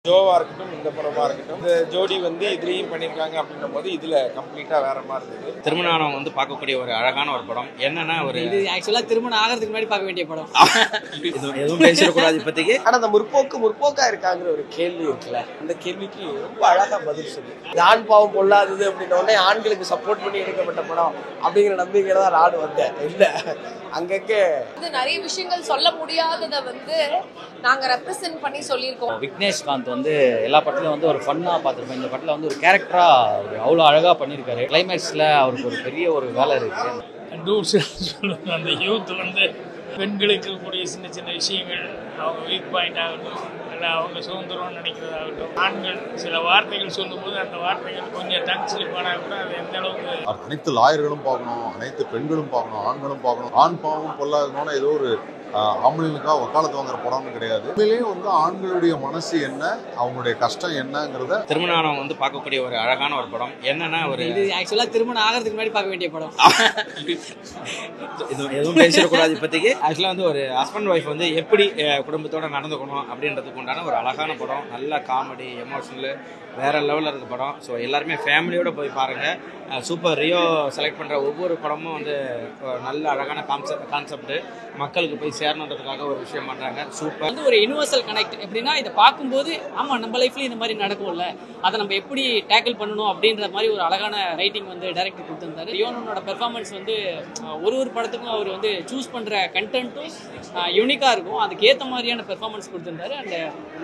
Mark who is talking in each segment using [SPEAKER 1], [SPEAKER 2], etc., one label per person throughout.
[SPEAKER 1] ஜோவா இருக்கட்டும், இந்த படமா இருக்கட்டும், இந்த ஜோடி வந்து இதுலயும் பண்ணியிருக்காங்க அப்படின்னும்போது இதுல கம்ப்ளீட்டா வேற மாதிரி இருந்தது.
[SPEAKER 2] திருமணம் வந்து பார்க்கக்கூடிய ஒரு அழகான ஒரு படம். என்னன்னா ஒரு
[SPEAKER 3] இது ஆக்சுவலா திருமணம் ஆகிறதுக்கு முன்னாடி பார்க்க வேண்டிய படம்.
[SPEAKER 2] எதுவும் பேசிடக்கூடாது இப்போதைக்கு.
[SPEAKER 4] ஆனா அந்த முற்போக்கா இருக்காங்கிற ஒரு கேள்வி இருக்குல்ல, அந்த கேள்விக்கு ரொம்ப அழகா பதில் சொல்லு. ஆண் பாவம் பொல்லாதது அப்படின்ன உடனே ஆண்களுக்கு சப்போர்ட் பண்ணி எடுக்கப்பட்ட படம் அப்படிங்கிற நம்பிக்கையில தான் நாடு வந்தேன். இல்ல அங்கங்கே
[SPEAKER 5] நிறைய விஷயங்கள் சொல்ல முடியாததை வந்து நாங்க ரெப்ரசென்ட் பண்ணி சொல்லியிருக்கோம்.
[SPEAKER 6] விக்னேஷ்காந்த் வந்து எல்லா படத்துலையும் வந்து ஒரு ஃபன்னாக பார்த்துருப்போம். இந்த படத்தில் வந்து ஒரு கேரக்டரா ஒரு அவ்வளோ அழகாக பண்ணியிருக்காரு. கிளைமேக்ஸில் அவருக்கு ஒரு பெரிய ஒரு வேலை இருக்குது.
[SPEAKER 7] அந்த யூத் வந்து பெண்களுக்கு இருக்கக்கூடிய சின்ன சின்ன விஷயங்கள், அவங்க வீக் பாயிண்ட் ஆகட்டும், இல்லை அவங்க சுதந்திரம்னு நினைக்கிறதாகட்டும், ஆண்கள் சில வார்த்தைகள் சொல்லும்போது அந்த வார்த்தைகள் கொஞ்சம் டங் ஸ்லிப் ஆனால் கூட அது எந்த அளவுக்கு
[SPEAKER 8] அனைத்து லாயர்களும் பார்க்கணும், அனைத்து பெண்களும் பார்க்கணும், ஆண்களும் பார்க்கணும். ஆண் பாவம் பொல்லாததுனால ஏதோ ஒரு ஆம்பளைங்களுக்காக வக்காலத்து வாங்குற படம்னு கிடையாது. உண்மையிலேயே வந்து ஆண்களுடைய மனசு என்ன, அவங்களுடைய கஷ்டம் என்னங்கிறத
[SPEAKER 2] திருமணம் வந்து பார்க்கக்கூடிய ஒரு அழகான ஒரு படம். என்னன்னா ஒரு
[SPEAKER 3] இது ஆக்சுவலா திருமணம் ஆகிறதுக்கு முன்னாடி பார்க்க வேண்டிய படம்.
[SPEAKER 2] எதுவும் பேசிடக்கூடாது இப்போதைக்கு. ஆக்சுவலாக வந்து ஒரு ஹஸ்பண்ட் ஒய்ஃப் வந்து எப்படி குடும்பத்தோட நடந்துக்கணும் அப்படின்றதுக்கு உண்டான ஒரு அழகான படம். நல்ல காமெடி, எமோஷனல், வேற லெவலில் இருக்க படம். ஸோ எல்லாருமே ஃபேமிலியோட போய் பாருங்க. சூப்பர். ரியோ செலக்ட் பண்ணுற ஒவ்வொரு படமும் வந்து நல்ல அழகான கான்செப்ட் மக்களுக்கு போய் சேரணுன்றதுக்காக ஒரு விஷயம் பண்ணுறாங்க. சூப்பர்.
[SPEAKER 3] வந்து ஒரு யுனிவர்சல் கனெக்ட். எப்படின்னா இதை பார்க்கும்போது ஆமா நம்ம லைஃப்ல இந்த மாதிரி நடக்கும்ல, அதை நம்ம எப்படி டேக்கிள் பண்ணணும் அப்படின்ற மாதிரி ஒரு அழகான ரைட்டிங் வந்து டைரக்டர் கொடுத்துருந்தாரு. ரியோனோட பெர்ஃபார்மன்ஸ் வந்து ஒரு படத்துக்கும் அவர் வந்து சூஸ் பண்ற கண்டென்ட்டும் யூனிக்கா இருக்கும். அதுக்கு ஏற்ற மாதிரியான பெர்ஃபார்மன்ஸ் கொடுத்துருந்தாரு. அண்ட்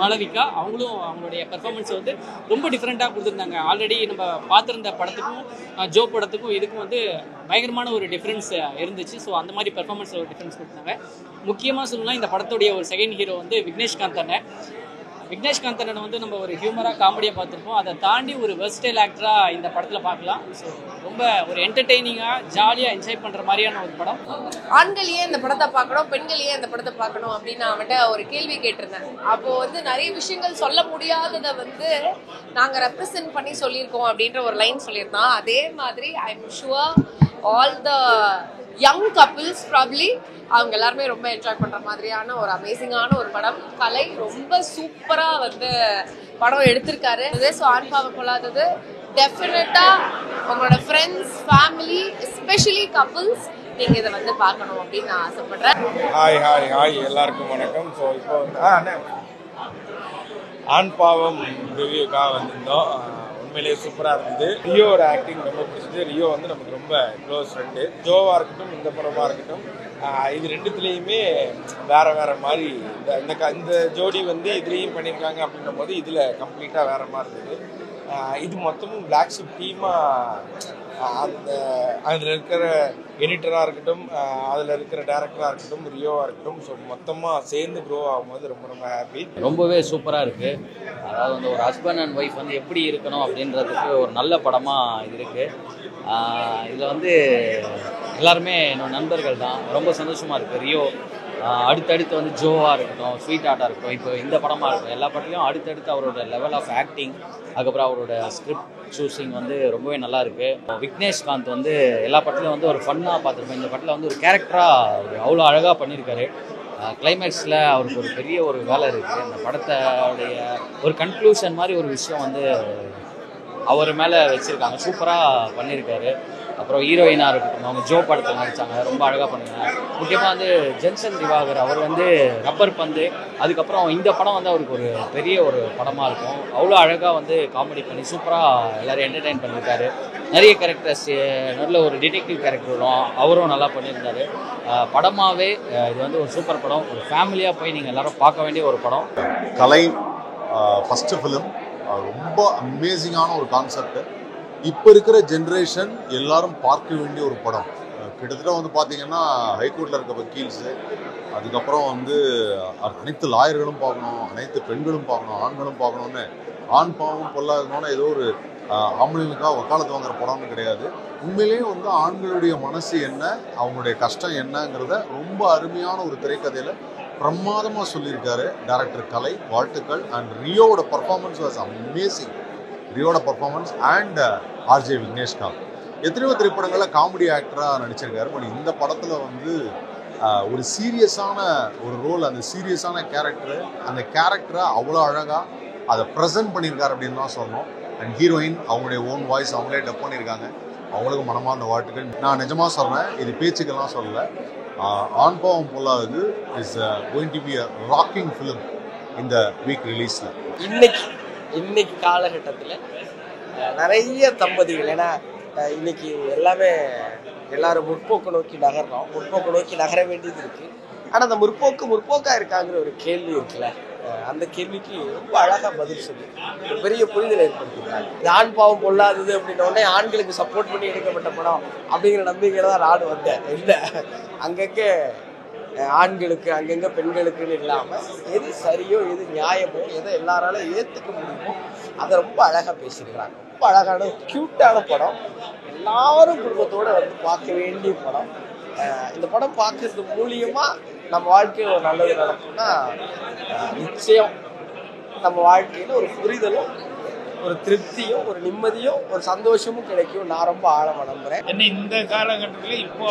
[SPEAKER 3] மாளவிகா அவங்களும் அவங்களுடைய பெர்ஃபார்மன்ஸ் வந்து ரொம்ப டிஃப்ரெண்ட்டாக கொடுத்துருந்தாங்க. ஆல்ரெடி நம்ம பார்த்துருந்த படத்துக்கும் ஜோ படத்துக்கும் இதுக்கும் வந்து பயங்கரமான ஒரு டிஃப்ரென்ஸ் இருந்துச்சு. ஸோ அந்த மாதிரி பெர்ஃபார்மன்ஸில் ஒரு டிஃப்ரென்ஸ் கொடுத்தாங்க. முக்கியமாக சொல்லணும்னா இந்த படத்துடைய ஒரு செகண்ட் ஹீரோ வந்து விக்னேஷ்காந்த் அண்ணன். விக்னேஷ்காந்த் அண்ணன் வந்து நம்ம ஒரு ஹியூமராக காமெடியாக பார்த்துருப்போம். அதை தாண்டி ஒரு வெர்ஸ்டைல் ஆக்டராக இந்த படத்தில் பார்க்கலாம். ஸோ ரொம்ப ஒரு என்டர்டெய்னிங்காக ஜாலியாக என்ஜாய் பண்ணுற மாதிரியான ஒரு படம்.
[SPEAKER 5] ஆண்கள் ஏன் இந்த படத்தை பார்க்கணும், பெண்கள் ஏன் இந்த படத்தை பார்க்கணும் அப்படின்னு நான் அவன்கிட்ட ஒரு கேள்வி கேட்டிருந்தேன். அப்போ வந்து நிறைய விஷயங்கள் சொல்ல முடியாததை வந்து நாங்க ரெப்ரசென்ட் பண்ணி சொல்லியிருக்கோம் அப்படின்ற ஒரு லைன் சொல்லியிருந்தான். அதே மாதிரி I am sure all the young couples probably அவங்க எல்லாருமே ரொம்ப என்ஜாய் பண்ற மாதிரியான ஒரு அமேசிங்கான ஒரு படம். கலை ரொம்ப சூப்பரா வந்து படம் எடுத்திருக்காரு. ஸோ ஆண் பாவம் பொல்லாதது டெஃபினட்டா உங்களோட ஃப்ரெண்ட்ஸ், ஃபேமிலி, எஸ்பெஷலி கப்பிள்ஸ் நீங்க இதை வந்து பார்க்கணும் அப்படின்னு நான் ஆசைப்படுறேன்.
[SPEAKER 1] ஹாய் எல்லாருக்கும் வணக்கம். ஸோ இப்போ வந்து ஆண் பாவம் ரிவ்யூக்காக வந்திருந்தோம். உண்மையிலேயே சூப்பராக இருந்தது. ரியோட ஆக்டிங் ரொம்ப பிடிச்சது. ரியோ வந்து நமக்கு ரொம்ப க்ளோஸ் ஃப்ரெண்டு. ஜோவா இருக்கட்டும், இந்த படமாக இருக்கட்டும், இது ரெண்டுத்துலேயுமே வேற மாதிரி இந்த ஜோடி வந்து இதுலேயும் பண்ணியிருக்காங்க அப்படின்னும் போது இதில் கம்ப்ளீட்டாக வேற மாதிரி இருந்தது. இது மொத்தமும் பிளாக் ஷிப் டீமாக அதில் இருக்கிற எடிட்டராக இருக்கட்டும், அதில் இருக்கிற டேரக்டராக இருக்கட்டும், ரியோவாக இருக்கட்டும், ஸோ மொத்தமாக சேர்ந்து க்ரோ ஆகும்போது ரொம்ப ஹாப்பி.
[SPEAKER 6] ரொம்பவே சூப்பராக இருக்குது. அதாவது வந்து ஒரு ஹஸ்பண்ட் அண்ட் ஒய்ஃப் வந்து எப்படி இருக்கணும் அப்படின்றதுக்கு ஒரு நல்ல படமாக இது இருக்குது. இதில் வந்து எல்லாருமே என்னோட நண்பர்கள் தான். ரொம்ப சந்தோஷமாக இருக்குது. ரியோ அடுத்தடுத்து வந்து ஜோவாக இருக்கட்டும், ஸ்வீட் ஆர்ட்டாக இருக்கட்டும், இப்போ இந்த படமாக இருக்கட்டும், எல்லா படத்துலையும் அடுத்தடுத்து அவரோட லெவல் ஆஃப் ஆக்டிங், அதுக்கப்புறம் அவரோட ஸ்கிரிப்ட் சூஸிங் வந்து ரொம்பவே நல்லா இருக்குது. விக்னேஷ்காந்த் வந்து எல்லா படத்துலையும் வந்து ஒரு ஃபன்னாக பார்த்துருப்போம். இந்த படத்தில் வந்து ஒரு கேரக்டராக ஒரு அவ்வளோ அழகாக பண்ணியிருக்காரு. கிளைமேக்ஸில் அவருக்கு ஒரு பெரிய ஒரு வேலை இருக்குது. அந்த படத்தோடைய ஒரு கன்க்ளூஷன் மாதிரி ஒரு விஷயம் வந்து அவர் மேலே வச்சுருக்காங்க. சூப்பராக பண்ணியிருக்காரு. அப்புறம் ஹீரோயினாக இருக்கட்டும், அவங்க ஜோ படத்தில் நடித்தாங்க, ரொம்ப அழகாக பண்ணுங்க. முக்கியமாக வந்து ஜென்சன் திவாகர் அவர் வந்து ரப்பர் பந்து, அதுக்கப்புறம் இந்த படம் வந்து அவருக்கு ஒரு பெரிய ஒரு படமாக இருக்கும். அவ்வளோ அழகாக வந்து காமெடி பண்ணி சூப்பராக எல்லோரும் என்டர்டெயின் பண்ணியிருக்காரு. நிறைய கேரக்டர்ஸ், நல்ல ஒரு டிடெக்டிவ் கேரக்டர் வரும், அவரும் நல்லா பண்ணியிருந்தார். படமாகவே இது வந்து ஒரு சூப்பர் படம். ஒரு ஃபேமிலியாக போய் நீங்கள் எல்லோரும் பார்க்க வேண்டிய ஒரு படம்.
[SPEAKER 8] கலை ஃபஸ்ட்டு ஃபிலிம், ரொம்ப அமேசிங்கான ஒரு கான்செப்ட். இப்போ இருக்கிற ஜென்ரேஷன் எல்லாரும் பார்க்க வேண்டிய ஒரு படம். கிட்டத்தட்ட வந்து பார்த்தீங்கன்னா ஹைகோர்ட்டில் இருக்க வக்கீல்ஸு, அதுக்கப்புறம் வந்து அனைத்து லாயர்களும் பார்க்கணும், அனைத்து பெண்களும் பார்க்கணும், ஆண்களும் பார்க்கணுன்னு. ஆண் பாவம் பொல்லாததுனால ஏதோ ஒரு ஆம்பளைங்களுக்காக வக்காலத்து வாங்குற படம்னு கிடையாது. உண்மையிலேயே வந்து ஆண்களுடைய மனசு என்ன, அவங்களுடைய கஷ்டம் என்னங்கிறத ரொம்ப அருமையான ஒரு திரைக்கதையில் பிரமாதமாக சொல்லியிருக்காரு டைரக்டர் கலை. வாழ்த்துக்கள். அண்ட் ரியோவோட பர்ஃபார்மன்ஸ் வாஸ் அமேசிங். ரியோட பர்ஃபார்மன்ஸ் அண்ட் ஆர்ஜே விக்னேஷ்காந்த் எத்தனையோ திரைப்படங்களில் காமெடி ஆக்டராக நடிச்சிருக்காரு. பட் இந்த படத்தில் வந்து ஒரு சீரியஸான ஒரு ரோல், அந்த சீரியஸான கேரக்டரு, அந்த கேரக்டரை அவ்வளோ அழகாக அதை ப்ரெசென்ட் பண்ணியிருக்காரு அப்படின்னு தான் சொல்லணும். அண்ட் ஹீரோயின் அவங்களுடைய ஓன் வாய்ஸ் அவங்களே டப் பண்ணியிருக்காங்க. அவங்களுக்கு மனமார்ந்த வாழ்த்துக்கள். நான் நிஜமாக சொல்கிறேன், இது பேச்சுக்கெல்லாம் சொல்லலை. Aan Paavam Pollathathu is going to be a rocking film இந்த வீக் ரிலீஸில்.
[SPEAKER 4] இன்னைக்கு காலகட்டத்தில் நிறைய தம்பதிகள், ஏன்னா இன்னைக்கு எல்லாரும் முற்போக்கு நோக்கி நகர்றோம், முற்போக்கு நோக்கி நகர வேண்டியது இருக்கு. ஆனால் அந்த முற்போக்கா இருக்காங்கிற ஒரு கேள்வி இருக்குல்ல, அந்த கேள்விக்கு ரொம்ப அழகா பதில் சொல்லி ஒரு பெரிய புரிதல் ஏற்படுத்திருக்காங்க. இது ஆண் பாவம் பொல்லாதது அப்படின்ன உடனே ஆண்களுக்கு சப்போர்ட் பண்ணி எடுக்கப்பட்ட படம் அப்படிங்கிற நம்பிக்கையில தான் நாடு வந்தேன். இல்லை, அங்கங்கே ஆண்களுக்கு அங்கங்க பெண்களுக்குன்னு இல்லாமல் எது சரியோ எது நியாயமோ எதை எல்லாராலும் ஏற்றுக்க முடியுமோ அதை ரொம்ப அழகாக பேசியிருக்கிறாங்க. ரொம்ப அழகான க்யூட்டான படம், எல்லாரும் குடும்பத்தோடு வந்து பார்க்க வேண்டிய படம். இந்த படம் பார்க்கறது மூலியமா நம்ம வாழ்க்கையில் ஒரு நல்லது நடக்கும்னா நிச்சயம் நம்ம வாழ்க்கையில் ஒரு புரிதலும் ஒரு திருப்தியும் ஒரு நிம்மதியும் ஒரு சந்தோஷமும் கிடைக்கும். நான் ரொம்ப ஆழமாக நம்புகிறேன்.
[SPEAKER 7] என்ன இந்த காலகட்டத்தில் இப்போ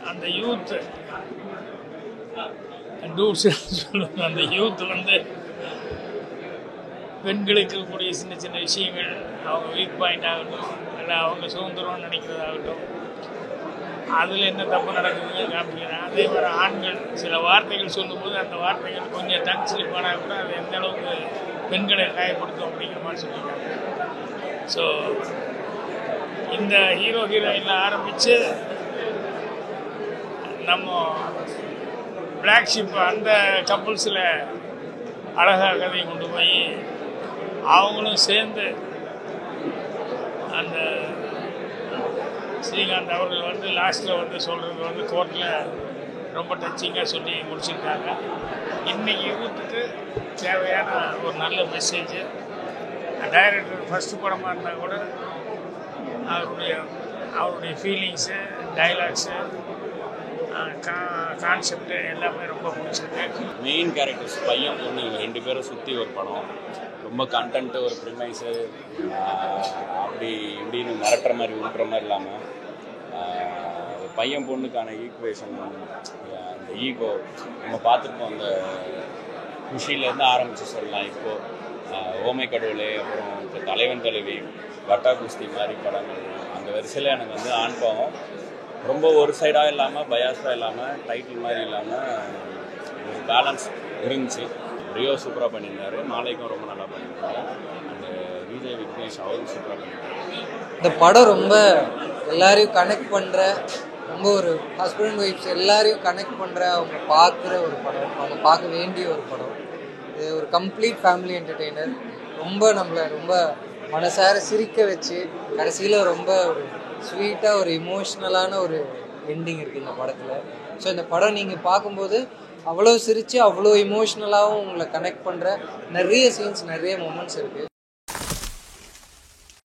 [SPEAKER 7] அந்த யூத் டூட்ஸ் சொல்லுவாங்க, அந்த யூத் வந்து பெண்களுக்கு இருக்கக்கூடிய சின்ன சின்ன விஷயங்கள், அவங்க வீக் பாயிண்ட் ஆகட்டும், இல்லை அவங்க சுதந்திரம்னு நினைக்கிறதாகட்டும், அதில் என்ன தப்பு நடக்குதுன்னு காமிக்கிறேன். அதே மாதிரி ஆண்கள் சில வார்த்தைகள் சொல்லும்போது அந்த வார்த்தைகள் கொஞ்சம் டங் ஸ்லிப் ஆனால் கூட அது எந்த அளவுக்கு பெண்களை காயப்படுத்தும் அப்படிங்கிற மாதிரி சொல்லியிருக்காங்க. ஸோ இந்த ஹீரோயினில் ஆரம்பித்து நம்ம பிளாக் ஷிப் அந்த கப்புள்ஸில் அழகாக கதையை கொண்டு போய் அவங்களும் சேர்ந்து அந்த ஸ்ரீகாந்த் அவர்கள் வந்து லாஸ்ட்டில் வந்து சொல்கிறது வந்து கோர்ட்டில் ரொம்ப டச்சிங்காக சொல்லி முடிச்சிருக்காங்க. இன்றைக்கி யூத்துக்கு தேவையான ஒரு நல்ல மெசேஜ். டைரக்டர் ஃபஸ்ட்டு படமாக இருந்தால் கூட அவருடைய ஃபீலிங்ஸு, டைலாக்ஸு, கான்செப்ட் எல்லாமே ரொம்ப பிடிச்சிருக்கு.
[SPEAKER 9] மெயின் கேரக்டர்ஸ் பையன் பொண்ணு ரெண்டு பேரும் சுற்றி ஒரு படம், ரொம்ப கண்டென்ட்டு ஒரு ப்ரிமைஸு அப்படி இப்படின்னு மிரட்டுற மாதிரி உருட்டுற மாதிரி இல்லாமல் பையன் பொண்ணுக்கான ஈக்குவேஷன், அந்த ஈகோ நம்ம பார்த்துருப்போம். அந்த குஷியிலேருந்து ஆரம்பித்து சொல்லலாம். இப்போது ஓமை கடவுளே, அப்புறம் இப்போ தலைவன் தலைவி, வட்டா குஸ்தி மாதிரி படங்கள், அந்த வரிசையில் எனக்கு வந்து ஆண் பாவம் ரொம்ப ஒரு சைடாக இல்லாமல் பயாஸாக இல்லாமல் டைட்டில் மாதிரி இல்லாமல் ஒரு பேலன்ஸ் இருந்துச்சு. ரியோ சூப்பராக பண்ணியிருந்தாரு, மாலைக்கும் ரொம்ப நல்லா பண்ணியிருந்தாரு, அண்டு விஜய் விக்னேஷ் அவரும் சூப்பராக பண்ணியிருந்தாரு.
[SPEAKER 10] இந்த படம் ரொம்ப எல்லாரையும் கனெக்ட் பண்ணுற, ரொம்ப ஒரு ஹஸ்பண்ட் அண்ட் ஒய்ஃப்ஸ் எல்லாரையும் கனெக்ட் பண்ணுற, அவங்க பார்க்குற ஒரு படம், அவங்க பார்க்க வேண்டிய ஒரு படம். இது ஒரு கம்ப்ளீட் ஃபேமிலி என்டர்டெய்னர். நம்மளை ரொம்ப மனசார சிரிக்க வச்சு கடைசியில் ரொம்ப ஒரு ஸ்வீட்டாக ஒரு இமோஷ்னலான ஒரு எண்டிங் இருக்குது இந்த படத்தில். ஸோ இந்த படம் நீங்கள் பார்க்கும்போது அவ்வளோ சிரித்து அவ்வளோ இமோஷ்னலாகவும் உங்களை கனெக்ட் பண்ணுற நிறைய சீன்ஸ், நிறைய மொமெண்ட்ஸ் இருக்குது.